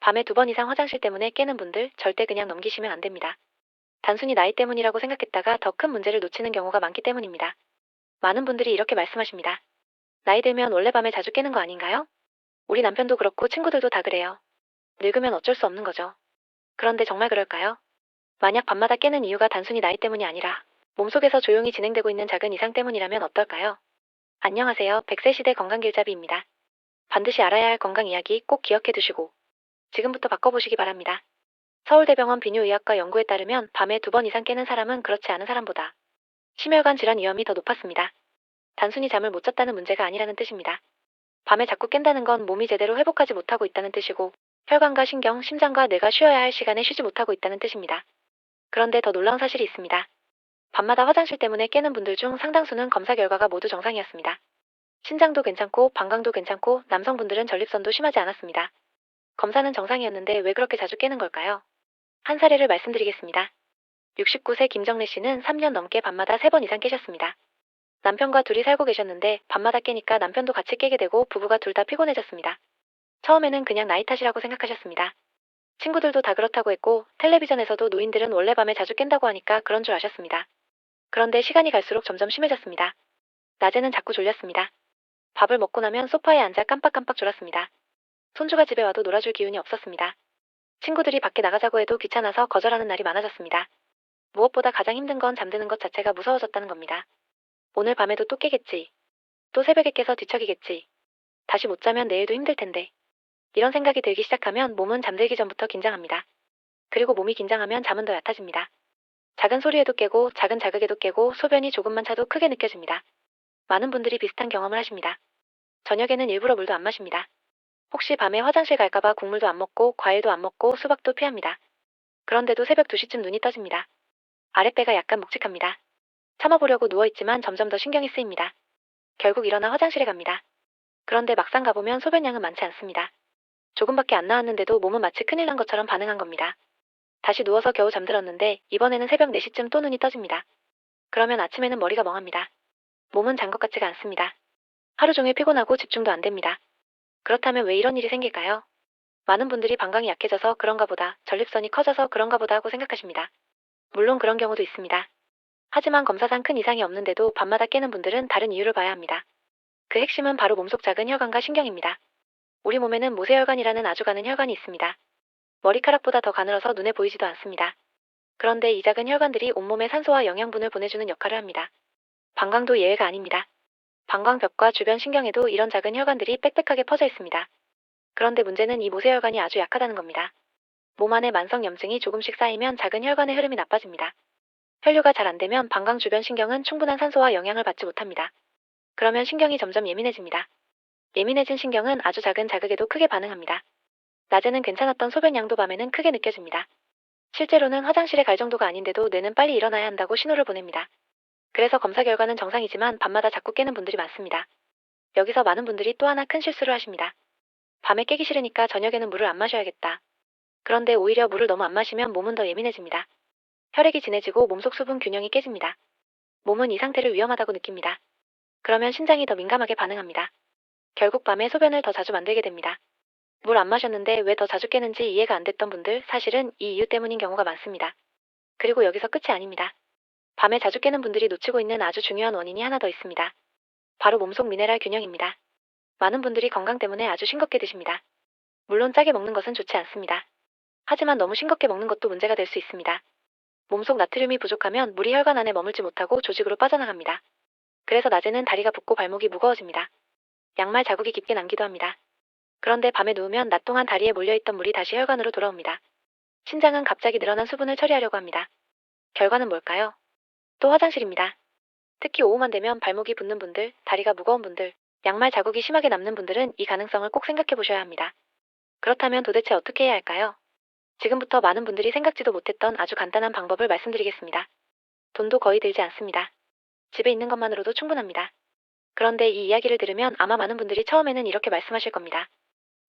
밤에 2번 이상 화장실 때문에 깨는 분들 절대 그냥 넘기시면 안 됩니다. 단순히 나이 때문이라고 생각했다가 더 큰 문제를 놓치는 경우가 많기 때문입니다. 많은 분들이 이렇게 말씀하십니다. 나이 들면 원래 밤에 자주 깨는 거 아닌가요? 우리 남편도 그렇고 친구들도 다 그래요. 늙으면 어쩔 수 없는 거죠. 그런데 정말 그럴까요? 만약 밤마다 깨는 이유가 단순히 나이 때문이 아니라 몸속에서 조용히 진행되고 있는 작은 이상 때문이라면 어떨까요? 안녕하세요. 100세 시대 건강길잡이입니다. 반드시 알아야 할 건강 이야기 꼭 기억해 두시고 지금부터 바꿔보시기 바랍니다. 서울대병원 비뇨의학과 연구에 따르면 밤에 2번 이상 깨는 사람은 그렇지 않은 사람보다 심혈관 질환 위험이 더 높았습니다. 단순히 잠을 못 잤다는 문제가 아니라는 뜻입니다. 밤에 자꾸 깬다는 건 몸이 제대로 회복하지 못하고 있다는 뜻이고 혈관과 신경, 심장과 뇌가 쉬어야 할 시간에 쉬지 못하고 있다는 뜻입니다. 그런데 더 놀라운 사실이 있습니다. 밤마다 화장실 때문에 깨는 분들 중 상당수는 검사 결과가 모두 정상이었습니다. 신장도 괜찮고 방광도 괜찮고 남성분들은 전립선도 심하지 않았습니다. 검사는 정상이었는데 왜 그렇게 자주 깨는 걸까요? 한 사례를 말씀드리겠습니다. 69세 김정래 씨는 3년 넘게 밤마다 3번 이상 깨셨습니다. 남편과 둘이 살고 계셨는데 밤마다 깨니까 남편도 같이 깨게 되고 부부가 둘 다 피곤해졌습니다. 처음에는 그냥 나이 탓이라고 생각하셨습니다. 친구들도 다 그렇다고 했고 텔레비전에서도 노인들은 원래 밤에 자주 깬다고 하니까 그런 줄 아셨습니다. 그런데 시간이 갈수록 점점 심해졌습니다. 낮에는 자꾸 졸렸습니다. 밥을 먹고 나면 소파에 앉아 깜빡깜빡 졸았습니다. 손주가 집에 와도 놀아줄 기운이 없었습니다. 친구들이 밖에 나가자고 해도 귀찮아서 거절하는 날이 많아졌습니다. 무엇보다 가장 힘든 건 잠드는 것 자체가 무서워졌다는 겁니다. 오늘 밤에도 또 깨겠지. 또 새벽에 깨서 뒤척이겠지. 다시 못 자면 내일도 힘들 텐데. 이런 생각이 들기 시작하면 몸은 잠들기 전부터 긴장합니다. 그리고 몸이 긴장하면 잠은 더 얕아집니다. 작은 소리에도 깨고 작은 자극에도 깨고 소변이 조금만 차도 크게 느껴집니다. 많은 분들이 비슷한 경험을 하십니다. 저녁에는 일부러 물도 안 마십니다. 혹시 밤에 화장실 갈까봐 국물도 안 먹고 과일도 안 먹고 수박도 피합니다. 그런데도 새벽 2시쯤 눈이 떠집니다. 아랫배가 약간 묵직합니다. 참아보려고 누워있지만 점점 더 신경이 쓰입니다. 결국 일어나 화장실에 갑니다. 그런데 막상 가보면 소변량은 많지 않습니다. 조금밖에 안 나왔는데도 몸은 마치 큰일 난 것처럼 반응한 겁니다. 다시 누워서 겨우 잠들었는데 이번에는 새벽 4시쯤 또 눈이 떠집니다. 그러면 아침에는 머리가 멍합니다. 몸은 잔 것 같지가 않습니다. 하루 종일 피곤하고 집중도 안 됩니다. 그렇다면 왜 이런 일이 생길까요? 많은 분들이 방광이 약해져서 그런가 보다, 전립선이 커져서 그런가 보다 하고 생각하십니다. 물론 그런 경우도 있습니다. 하지만 검사상 큰 이상이 없는데도 밤마다 깨는 분들은 다른 이유를 봐야 합니다. 그 핵심은 바로 몸속 작은 혈관과 신경입니다. 우리 몸에는 모세혈관이라는 아주 가는 혈관이 있습니다. 머리카락보다 더 가늘어서 눈에 보이지도 않습니다. 그런데 이 작은 혈관들이 온몸에 산소와 영양분을 보내주는 역할을 합니다. 방광도 예외가 아닙니다. 방광벽과 주변 신경에도 이런 작은 혈관들이 빽빽하게 퍼져 있습니다. 그런데 문제는 이 모세혈관이 아주 약하다는 겁니다. 몸 안에 만성 염증이 조금씩 쌓이면 작은 혈관의 흐름이 나빠집니다. 혈류가 잘 안 되면 방광 주변 신경은 충분한 산소와 영양을 받지 못합니다. 그러면 신경이 점점 예민해집니다. 예민해진 신경은 아주 작은 자극에도 크게 반응합니다. 낮에는 괜찮았던 소변량도 밤에는 크게 느껴집니다. 실제로는 화장실에 갈 정도가 아닌데도 뇌는 빨리 일어나야 한다고 신호를 보냅니다. 그래서 검사 결과는 정상이지만 밤마다 자꾸 깨는 분들이 많습니다. 여기서 많은 분들이 또 하나 큰 실수를 하십니다. 밤에 깨기 싫으니까 저녁에는 물을 안 마셔야겠다. 그런데 오히려 물을 너무 안 마시면 몸은 더 예민해집니다. 혈액이 진해지고 몸속 수분 균형이 깨집니다. 몸은 이 상태를 위험하다고 느낍니다. 그러면 신장이 더 민감하게 반응합니다. 결국 밤에 소변을 더 자주 만들게 됩니다. 물 안 마셨는데 왜 더 자주 깨는지 이해가 안 됐던 분들 사실은 이 이유 때문인 경우가 많습니다. 그리고 여기서 끝이 아닙니다. 밤에 자주 깨는 분들이 놓치고 있는 아주 중요한 원인이 하나 더 있습니다. 바로 몸속 미네랄 균형입니다. 많은 분들이 건강 때문에 아주 싱겁게 드십니다. 물론 짜게 먹는 것은 좋지 않습니다. 하지만 너무 싱겁게 먹는 것도 문제가 될 수 있습니다. 몸속 나트륨이 부족하면 물이 혈관 안에 머물지 못하고 조직으로 빠져나갑니다. 그래서 낮에는 다리가 붓고 발목이 무거워집니다. 양말 자국이 깊게 남기도 합니다. 그런데 밤에 누우면 낮 동안 다리에 몰려있던 물이 다시 혈관으로 돌아옵니다. 신장은 갑자기 늘어난 수분을 처리하려고 합니다. 결과는 뭘까요? 또 화장실입니다. 특히 오후만 되면 발목이 붓는 분들, 다리가 무거운 분들, 양말 자국이 심하게 남는 분들은 이 가능성을 꼭 생각해 보셔야 합니다. 그렇다면 도대체 어떻게 해야 할까요? 지금부터 많은 분들이 생각지도 못했던 아주 간단한 방법을 말씀드리겠습니다. 돈도 거의 들지 않습니다. 집에 있는 것만으로도 충분합니다. 그런데 이 이야기를 들으면 아마 많은 분들이 처음에는 이렇게 말씀하실 겁니다.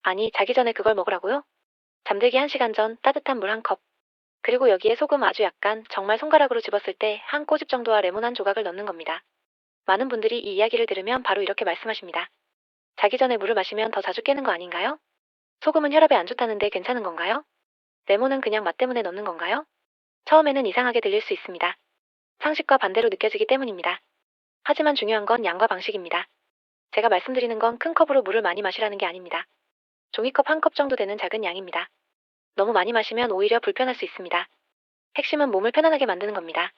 아니, 자기 전에 그걸 먹으라고요? 잠들기 1시간 전 따뜻한 물 1컵. 그리고 여기에 소금 아주 약간, 정말 손가락으로 집었을 때 한 꼬집 정도와 레몬 한 조각을 넣는 겁니다. 많은 분들이 이 이야기를 들으면 바로 이렇게 말씀하십니다. 자기 전에 물을 마시면 더 자주 깨는 거 아닌가요? 소금은 혈압에 안 좋다는데 괜찮은 건가요? 레몬은 그냥 맛 때문에 넣는 건가요? 처음에는 이상하게 들릴 수 있습니다. 상식과 반대로 느껴지기 때문입니다. 하지만 중요한 건 양과 방식입니다. 제가 말씀드리는 건 큰 컵으로 물을 많이 마시라는 게 아닙니다. 종이컵 한 컵 정도 되는 작은 양입니다. 너무 많이 마시면 오히려 불편할 수 있습니다. 핵심은 몸을 편안하게 만드는 겁니다.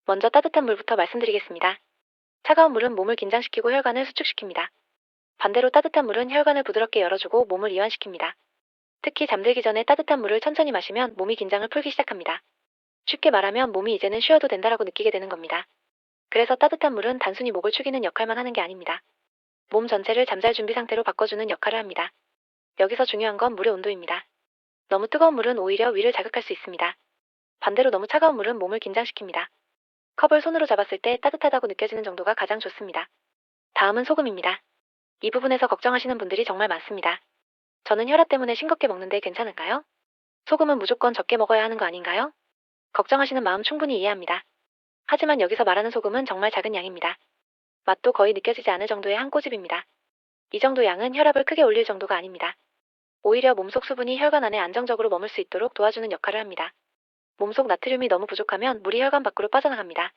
먼저 따뜻한 물부터 말씀드리겠습니다. 차가운 물은 몸을 긴장시키고 혈관을 수축시킵니다. 반대로 따뜻한 물은 혈관을 부드럽게 열어주고 몸을 이완시킵니다. 특히 잠들기 전에 따뜻한 물을 천천히 마시면 몸이 긴장을 풀기 시작합니다. 쉽게 말하면 몸이 이제는 쉬어도 된다라고 느끼게 되는 겁니다. 그래서 따뜻한 물은 단순히 목을 축이는 역할만 하는 게 아닙니다. 몸 전체를 잠잘 준비 상태로 바꿔주는 역할을 합니다. 여기서 중요한 건 물의 온도입니다. 너무 뜨거운 물은 오히려 위를 자극할 수 있습니다. 반대로 너무 차가운 물은 몸을 긴장시킵니다. 컵을 손으로 잡았을 때 따뜻하다고 느껴지는 정도가 가장 좋습니다. 다음은 소금입니다. 이 부분에서 걱정하시는 분들이 정말 많습니다. 저는 혈압 때문에 싱겁게 먹는데 괜찮을까요? 소금은 무조건 적게 먹어야 하는 거 아닌가요? 걱정하시는 마음 충분히 이해합니다. 하지만 여기서 말하는 소금은 정말 작은 양입니다. 맛도 거의 느껴지지 않을 정도의 한 꼬집입니다. 이 정도 양은 혈압을 크게 올릴 정도가 아닙니다. 오히려 몸속 수분이 혈관 안에 안정적으로 머물 수 있도록 도와주는 역할을 합니다. 몸속 나트륨이 너무 부족하면 물이 혈관 밖으로 빠져나갑니다.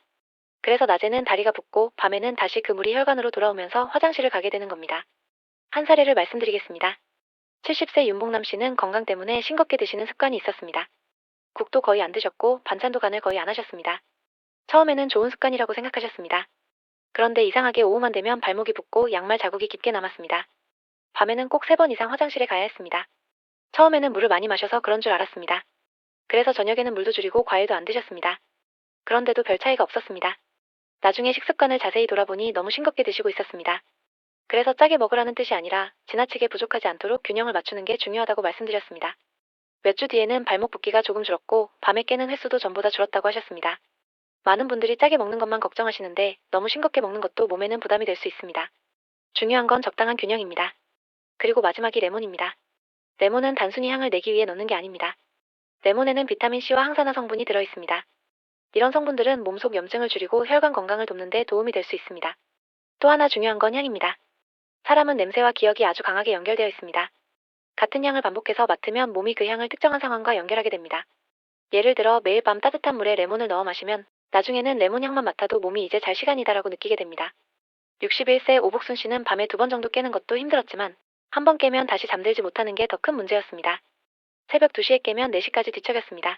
그래서 낮에는 다리가 붓고 밤에는 다시 그 물이 혈관으로 돌아오면서 화장실을 가게 되는 겁니다. 한 사례를 말씀드리겠습니다. 70세 윤봉남 씨는 건강 때문에 싱겁게 드시는 습관이 있었습니다. 국도 거의 안 드셨고 반찬도 간을 거의 안 하셨습니다. 처음에는 좋은 습관이라고 생각하셨습니다. 그런데 이상하게 오후만 되면 발목이 붓고 양말 자국이 깊게 남았습니다. 밤에는 꼭 3번 이상 화장실에 가야 했습니다. 처음에는 물을 많이 마셔서 그런 줄 알았습니다. 그래서 저녁에는 물도 줄이고 과일도 안 드셨습니다. 그런데도 별 차이가 없었습니다. 나중에 식습관을 자세히 돌아보니 너무 싱겁게 드시고 있었습니다. 그래서 짜게 먹으라는 뜻이 아니라 지나치게 부족하지 않도록 균형을 맞추는 게 중요하다고 말씀드렸습니다. 몇 주 뒤에는 발목 붓기가 조금 줄었고 밤에 깨는 횟수도 전보다 줄었다고 하셨습니다. 많은 분들이 짜게 먹는 것만 걱정하시는데 너무 싱겁게 먹는 것도 몸에는 부담이 될 수 있습니다. 중요한 건 적당한 균형입니다. 그리고 마지막이 레몬입니다. 레몬은 단순히 향을 내기 위해 넣는 게 아닙니다. 레몬에는 비타민C와 항산화 성분이 들어있습니다. 이런 성분들은 몸속 염증을 줄이고 혈관 건강을 돕는 데 도움이 될 수 있습니다. 또 하나 중요한 건 향입니다. 사람은 냄새와 기억이 아주 강하게 연결되어 있습니다. 같은 향을 반복해서 맡으면 몸이 그 향을 특정한 상황과 연결하게 됩니다. 예를 들어 매일 밤 따뜻한 물에 레몬을 넣어 마시면 나중에는 레몬 향만 맡아도 몸이 이제 잘 시간이다라고 느끼게 됩니다. 61세 오복순 씨는 밤에 2번 정도 깨는 것도 힘들었지만 한 번 깨면 다시 잠들지 못하는 게 더 큰 문제였습니다. 새벽 2시에 깨면 4시까지 뒤척였습니다.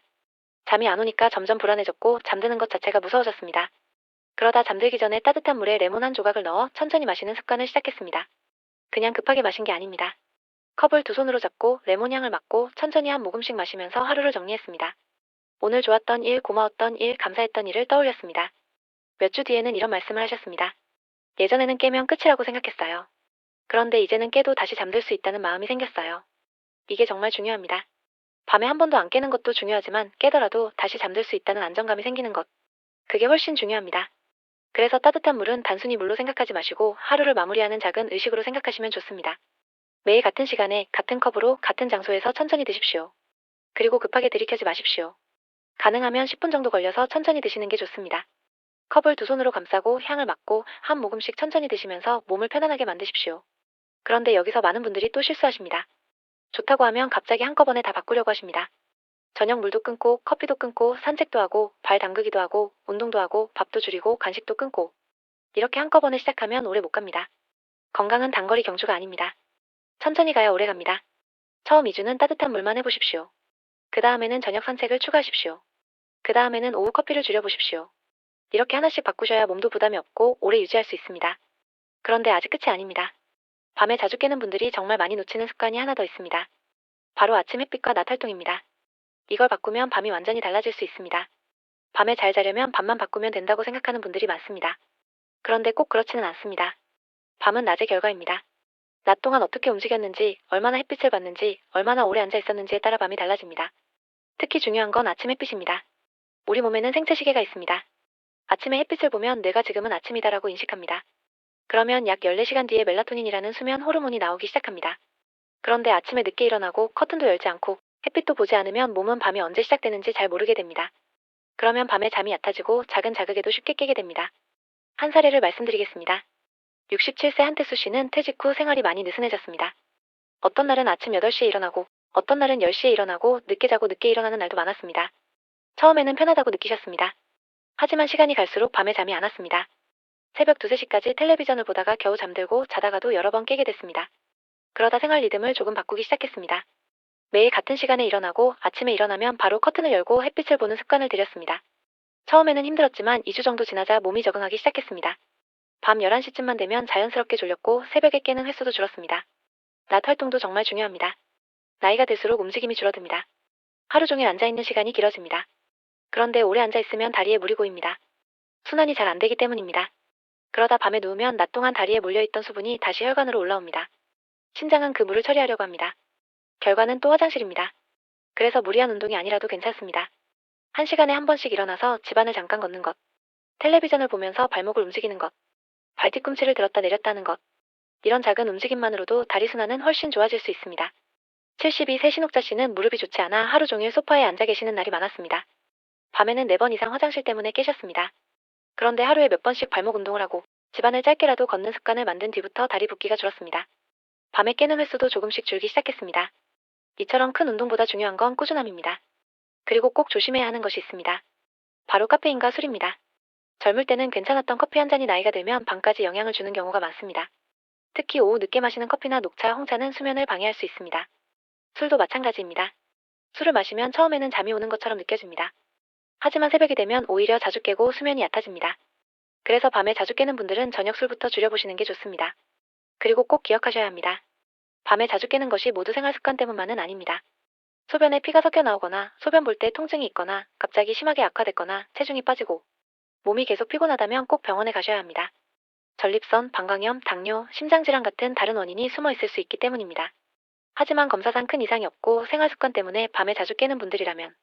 잠이 안 오니까 점점 불안해졌고 잠드는 것 자체가 무서워졌습니다. 그러다 잠들기 전에 따뜻한 물에 레몬 한 조각을 넣어 천천히 마시는 습관을 시작했습니다. 그냥 급하게 마신 게 아닙니다. 컵을 2손으로 잡고 레몬 향을 맡고 천천히 한 모금씩 마시면서 하루를 정리했습니다. 오늘 좋았던 일, 고마웠던 일, 감사했던 일을 떠올렸습니다. 몇 주 뒤에는 이런 말씀을 하셨습니다. 예전에는 깨면 끝이라고 생각했어요. 그런데 이제는 깨도 다시 잠들 수 있다는 마음이 생겼어요. 이게 정말 중요합니다. 밤에 한 번도 안 깨는 것도 중요하지만 깨더라도 다시 잠들 수 있다는 안정감이 생기는 것. 그게 훨씬 중요합니다. 그래서 따뜻한 물은 단순히 물로 생각하지 마시고 하루를 마무리하는 작은 의식으로 생각하시면 좋습니다. 매일 같은 시간에 같은 컵으로 같은 장소에서 천천히 드십시오. 그리고 급하게 들이켜지 마십시오. 가능하면 10분 정도 걸려서 천천히 드시는 게 좋습니다. 컵을 2손으로 감싸고 향을 맡고 한 모금씩 천천히 드시면서 몸을 편안하게 만드십시오. 그런데 여기서 많은 분들이 또 실수하십니다. 좋다고 하면 갑자기 한꺼번에 다 바꾸려고 하십니다. 저녁 물도 끊고 커피도 끊고 산책도 하고 발 담그기도 하고 운동도 하고 밥도 줄이고 간식도 끊고 이렇게 한꺼번에 시작하면 오래 못 갑니다. 건강은 단거리 경주가 아닙니다. 천천히 가야 오래 갑니다. 처음 2주는 따뜻한 물만 해보십시오. 그 다음에는 저녁 산책을 추가하십시오. 그 다음에는 오후 커피를 줄여보십시오. 이렇게 하나씩 바꾸셔야 몸도 부담이 없고 오래 유지할 수 있습니다. 그런데 아직 끝이 아닙니다. 밤에 자주 깨는 분들이 정말 많이 놓치는 습관이 하나 더 있습니다. 바로 아침 햇빛과 낮 활동입니다. 이걸 바꾸면 밤이 완전히 달라질 수 있습니다. 밤에 잘 자려면 밤만 바꾸면 된다고 생각하는 분들이 많습니다. 그런데 꼭 그렇지는 않습니다. 밤은 낮의 결과입니다. 낮 동안 어떻게 움직였는지, 얼마나 햇빛을 받는지, 얼마나 오래 앉아 있었는지에 따라 밤이 달라집니다. 특히 중요한 건 아침 햇빛입니다. 우리 몸에는 생체시계가 있습니다. 아침에 햇빛을 보면 뇌가 지금은 아침이다라고 인식합니다. 그러면 약 14시간 뒤에 멜라토닌이라는 수면 호르몬이 나오기 시작합니다. 그런데 아침에 늦게 일어나고 커튼도 열지 않고 햇빛도 보지 않으면 몸은 밤이 언제 시작되는지 잘 모르게 됩니다. 그러면 밤에 잠이 얕아지고 작은 자극에도 쉽게 깨게 됩니다. 한 사례를 말씀드리겠습니다. 67세 한태수 씨는 퇴직 후 생활이 많이 느슨해졌습니다. 어떤 날은 아침 8시에 일어나고, 어떤 날은 10시에 일어나고, 늦게 자고 늦게 일어나는 날도 많았습니다. 처음에는 편하다고 느끼셨습니다. 하지만 시간이 갈수록 밤에 잠이 안 왔습니다. 새벽 2, 3시까지 텔레비전을 보다가 겨우 잠들고 자다가도 여러 번 깨게 됐습니다. 그러다 생활 리듬을 조금 바꾸기 시작했습니다. 매일 같은 시간에 일어나고 아침에 일어나면 바로 커튼을 열고 햇빛을 보는 습관을 들였습니다. 처음에는 힘들었지만 2주 정도 지나자 몸이 적응하기 시작했습니다. 밤 11시쯤만 되면 자연스럽게 졸렸고 새벽에 깨는 횟수도 줄었습니다. 낮 활동도 정말 중요합니다. 나이가 들수록 움직임이 줄어듭니다. 하루 종일 앉아있는 시간이 길어집니다. 그런데 오래 앉아있으면 다리에 물이 고입니다. 순환이 잘 안 되기 때문입니다. 그러다 밤에 누우면 낮 동안 다리에 몰려있던 수분이 다시 혈관으로 올라옵니다. 신장은 그 물을 처리하려고 합니다. 결과는 또 화장실입니다. 그래서 무리한 운동이 아니라도 괜찮습니다. 1시간에 한 번씩 일어나서 집안을 잠깐 걷는 것, 텔레비전을 보면서 발목을 움직이는 것, 발뒤꿈치를 들었다 내렸다 하는 것, 이런 작은 움직임만으로도 다리 순환은 훨씬 좋아질 수 있습니다. 72세 신옥자 씨는 무릎이 좋지 않아 하루 종일 소파에 앉아 계시는 날이 많았습니다. 밤에는 4번 이상 화장실 때문에 깨셨습니다. 그런데 하루에 몇 번씩 발목 운동을 하고 집안을 짧게라도 걷는 습관을 만든 뒤부터 다리 붓기가 줄었습니다. 밤에 깨는 횟수도 조금씩 줄기 시작했습니다. 이처럼 큰 운동보다 중요한 건 꾸준함입니다. 그리고 꼭 조심해야 하는 것이 있습니다. 바로 카페인과 술입니다. 젊을 때는 괜찮았던 커피 한 잔이 나이가 들면 밤까지 영향을 주는 경우가 많습니다. 특히 오후 늦게 마시는 커피나 녹차, 홍차는 수면을 방해할 수 있습니다. 술도 마찬가지입니다. 술을 마시면 처음에는 잠이 오는 것처럼 느껴집니다. 하지만 새벽이 되면 오히려 자주 깨고 수면이 얕아집니다. 그래서 밤에 자주 깨는 분들은 저녁 술부터 줄여보시는 게 좋습니다. 그리고 꼭 기억하셔야 합니다. 밤에 자주 깨는 것이 모두 생활 습관 때문만은 아닙니다. 소변에 피가 섞여 나오거나 소변 볼 때 통증이 있거나 갑자기 심하게 악화됐거나 체중이 빠지고 몸이 계속 피곤하다면 꼭 병원에 가셔야 합니다. 전립선, 방광염, 당뇨, 심장질환 같은 다른 원인이 숨어 있을 수 있기 때문입니다. 하지만 검사상 큰 이상이 없고 생활 습관 때문에 밤에 자주 깨는 분들이라면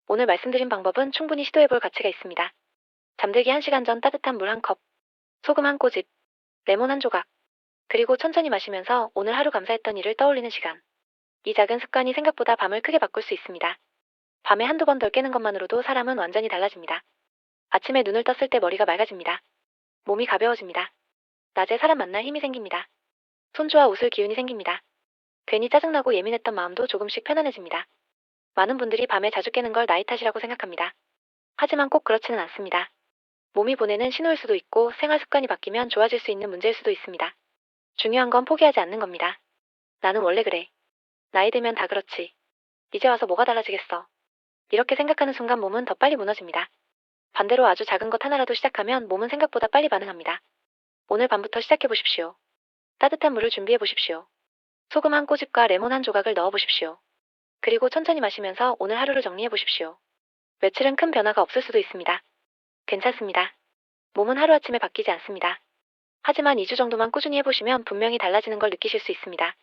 오늘 말씀드린 방법은 충분히 시도해볼 가치가 있습니다. 잠들기 1시간 전 따뜻한 물 1컵, 소금 한 꼬집, 레몬 한 조각, 그리고 천천히 마시면서 오늘 하루 감사했던 일을 떠올리는 시간. 이 작은 습관이 생각보다 밤을 크게 바꿀 수 있습니다. 밤에 한두 번 덜 깨는 것만으로도 사람은 완전히 달라집니다. 아침에 눈을 떴을 때 머리가 맑아집니다. 몸이 가벼워집니다. 낮에 사람 만날 힘이 생깁니다. 손주와 웃을 기운이 생깁니다. 괜히 짜증나고 예민했던 마음도 조금씩 편안해집니다. 많은 분들이 밤에 자주 깨는 걸 나이 탓이라고 생각합니다. 하지만 꼭 그렇지는 않습니다. 몸이 보내는 신호일 수도 있고 생활 습관이 바뀌면 좋아질 수 있는 문제일 수도 있습니다. 중요한 건 포기하지 않는 겁니다. 나는 원래 그래. 나이 들면 다 그렇지. 이제 와서 뭐가 달라지겠어. 이렇게 생각하는 순간 몸은 더 빨리 무너집니다. 반대로 아주 작은 것 하나라도 시작하면 몸은 생각보다 빨리 반응합니다. 오늘 밤부터 시작해 보십시오. 따뜻한 물을 준비해 보십시오. 소금 한 꼬집과 레몬 한 조각을 넣어 보십시오. 그리고 천천히 마시면서 오늘 하루를 정리해 보십시오. 며칠은 큰 변화가 없을 수도 있습니다. 괜찮습니다. 몸은 하루아침에 바뀌지 않습니다. 하지만 2주 정도만 꾸준히 해보시면 분명히 달라지는 걸 느끼실 수 있습니다.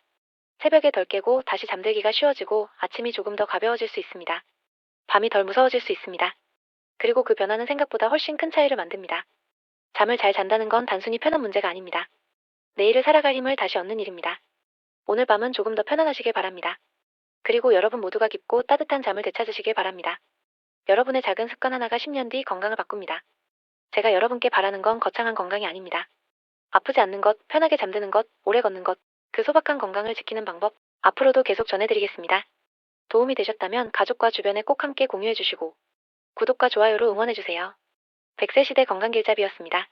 새벽에 덜 깨고 다시 잠들기가 쉬워지고 아침이 조금 더 가벼워질 수 있습니다. 밤이 덜 무서워질 수 있습니다. 그리고 그 변화는 생각보다 훨씬 큰 차이를 만듭니다. 잠을 잘 잔다는 건 단순히 편한 문제가 아닙니다. 내일을 살아갈 힘을 다시 얻는 일입니다. 오늘 밤은 조금 더 편안하시길 바랍니다. 그리고 여러분 모두가 깊고 따뜻한 잠을 되찾으시길 바랍니다. 여러분의 작은 습관 하나가 10년 뒤 건강을 바꿉니다. 제가 여러분께 바라는 건 거창한 건강이 아닙니다. 아프지 않는 것, 편하게 잠드는 것, 오래 걷는 것, 그 소박한 건강을 지키는 방법, 앞으로도 계속 전해드리겠습니다. 도움이 되셨다면 가족과 주변에 꼭 함께 공유해주시고 구독과 좋아요로 응원해주세요. 100세 시대 건강길잡이였습니다.